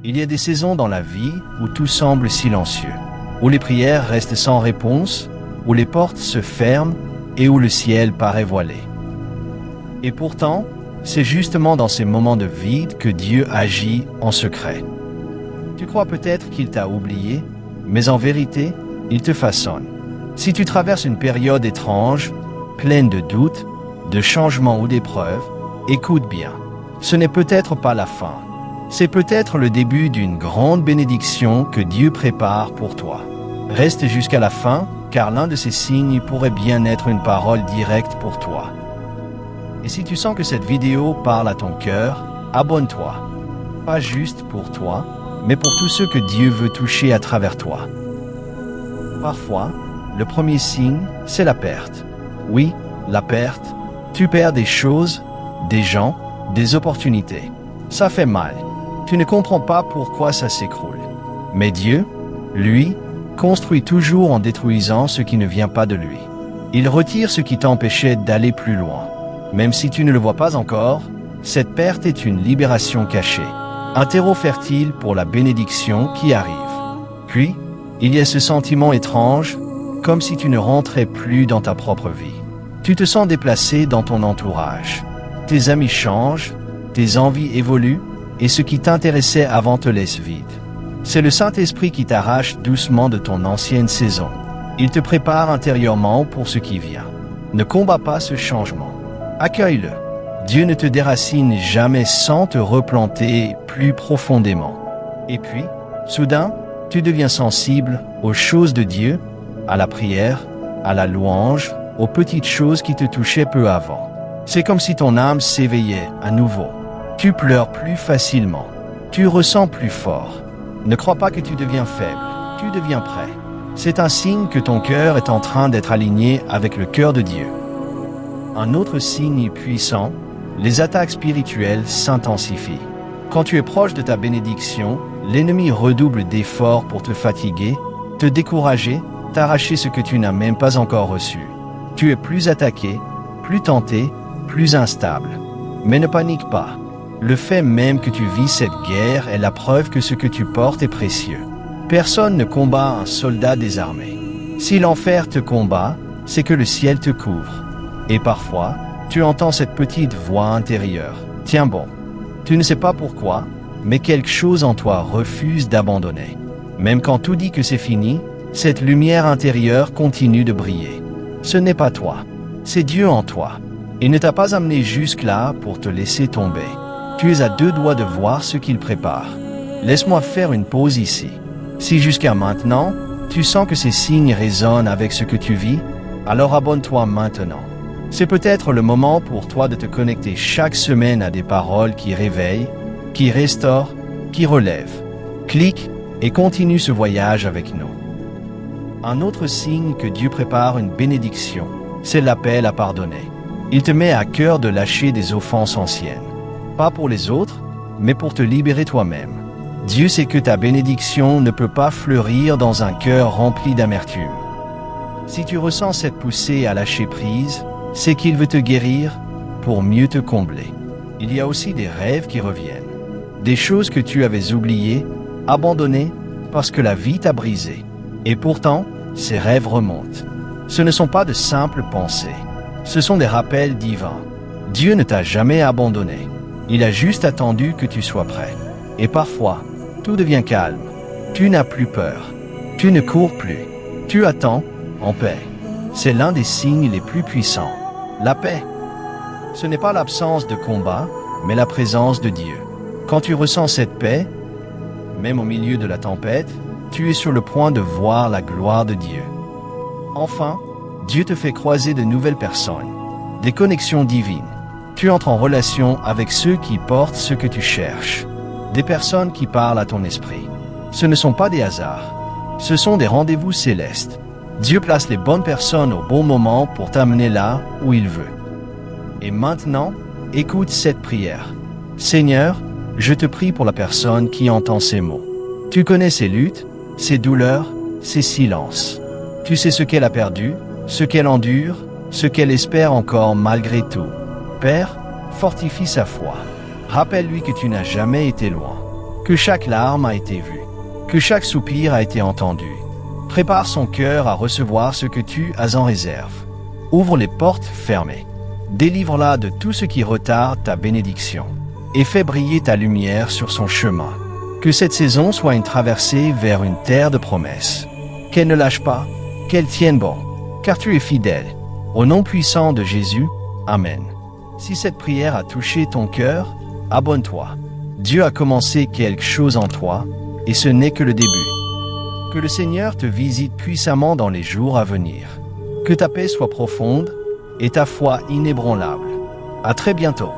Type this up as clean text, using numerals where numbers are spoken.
Il y a des saisons dans la vie où tout semble silencieux, où les prières restent sans réponse, où les portes se ferment et où le ciel paraît voilé. Et pourtant, c'est justement dans ces moments de vide que Dieu agit en secret. Tu crois peut-être qu'il t'a oublié, mais en vérité, il te façonne. Si tu traverses une période étrange, pleine de doutes, de changements ou d'épreuves, écoute bien. Ce n'est peut-être pas la fin. C'est peut-être le début d'une grande bénédiction que Dieu prépare pour toi. Reste jusqu'à la fin, car l'un de ces signes pourrait bien être une parole directe pour toi. Et si tu sens que cette vidéo parle à ton cœur, abonne-toi. Pas juste pour toi, mais pour tous ceux que Dieu veut toucher à travers toi. Parfois, le premier signe, c'est la perte. Oui, la perte. Tu perds des choses, des gens, des opportunités. Ça fait mal. Tu ne comprends pas pourquoi ça s'écroule. Mais Dieu, lui, construit toujours en détruisant ce qui ne vient pas de lui. Il retire ce qui t'empêchait d'aller plus loin. Même si tu ne le vois pas encore, cette perte est une libération cachée, un terreau fertile pour la bénédiction qui arrive. Puis, il y a ce sentiment étrange, comme si tu ne rentrais plus dans ta propre vie. Tu te sens déplacé dans ton entourage. Tes amis changent, tes envies évoluent, et ce qui t'intéressait avant te laisse vide. C'est le Saint-Esprit qui t'arrache doucement de ton ancienne saison. Il te prépare intérieurement pour ce qui vient. Ne combats pas ce changement. Accueille-le. Dieu ne te déracine jamais sans te replanter plus profondément. Et puis, soudain, tu deviens sensible aux choses de Dieu, à la prière, à la louange, aux petites choses qui te touchaient peu avant. C'est comme si ton âme s'éveillait à nouveau. Tu pleures plus facilement. Tu ressens plus fort. Ne crois pas que tu deviens faible. Tu deviens prêt. C'est un signe que ton cœur est en train d'être aligné avec le cœur de Dieu. Un autre signe puissant, les attaques spirituelles s'intensifient. Quand tu es proche de ta bénédiction, l'ennemi redouble d'efforts pour te fatiguer, te décourager, t'arracher ce que tu n'as même pas encore reçu. Tu es plus attaqué, plus tenté, plus instable. Mais ne panique pas. Le fait même que tu vis cette guerre est la preuve que ce que tu portes est précieux. Personne ne combat un soldat désarmé. Si l'enfer te combat, c'est que le ciel te couvre. Et parfois, tu entends cette petite voix intérieure. Tiens bon. Tu ne sais pas pourquoi, mais quelque chose en toi refuse d'abandonner. Même quand tout dit que c'est fini, cette lumière intérieure continue de briller. Ce n'est pas toi, c'est Dieu en toi. Il ne t'a pas amené jusque-là pour te laisser tomber. Tu es à 2 doigts de voir ce qu'il prépare. Laisse-moi faire une pause ici. Si jusqu'à maintenant, tu sens que ces signes résonnent avec ce que tu vis, alors abonne-toi maintenant. C'est peut-être le moment pour toi de te connecter chaque semaine à des paroles qui réveillent, qui restaurent, qui relèvent. Clique et continue ce voyage avec nous. Un autre signe que Dieu prépare une bénédiction, c'est l'appel à pardonner. Il te met à cœur de lâcher des offenses anciennes. Pas pour les autres, mais pour te libérer toi-même. Dieu sait que ta bénédiction ne peut pas fleurir dans un cœur rempli d'amertume. Si tu ressens cette poussée à lâcher prise, c'est qu'il veut te guérir pour mieux te combler. Il y a aussi des rêves qui reviennent. Des choses que tu avais oubliées, abandonnées, parce que la vie t'a brisé. Et pourtant, ces rêves remontent. Ce ne sont pas de simples pensées. Ce sont des rappels divins. Dieu ne t'a jamais abandonné. Il a juste attendu que tu sois prêt. Et parfois, tout devient calme. Tu n'as plus peur. Tu ne cours plus. Tu attends, en paix. C'est l'un des signes les plus puissants. La paix. Ce n'est pas l'absence de combat, mais la présence de Dieu. Quand tu ressens cette paix, même au milieu de la tempête, tu es sur le point de voir la gloire de Dieu. Enfin, Dieu te fait croiser de nouvelles personnes, des connexions divines. Tu entres en relation avec ceux qui portent ce que tu cherches, des personnes qui parlent à ton esprit. Ce ne sont pas des hasards, ce sont des rendez-vous célestes. Dieu place les bonnes personnes au bon moment pour t'amener là où il veut. Et maintenant, écoute cette prière. Seigneur, je te prie pour la personne qui entend ces mots. Tu connais ses luttes, ses douleurs, ses silences. Tu sais ce qu'elle a perdu, ce qu'elle endure, ce qu'elle espère encore malgré tout. Père, fortifie sa foi. Rappelle-lui que tu n'as jamais été loin, que chaque larme a été vue, que chaque soupir a été entendu. Prépare son cœur à recevoir ce que tu as en réserve. Ouvre les portes fermées. Délivre-la de tout ce qui retarde ta bénédiction. Et fais briller ta lumière sur son chemin. Que cette saison soit une traversée vers une terre de promesses. Qu'elle ne lâche pas, qu'elle tienne bon, car tu es fidèle. Au nom puissant de Jésus, Amen. Si cette prière a touché ton cœur, abonne-toi. Dieu a commencé quelque chose en toi, et ce n'est que le début. Que le Seigneur te visite puissamment dans les jours à venir. Que ta paix soit profonde et ta foi inébranlable. À très bientôt.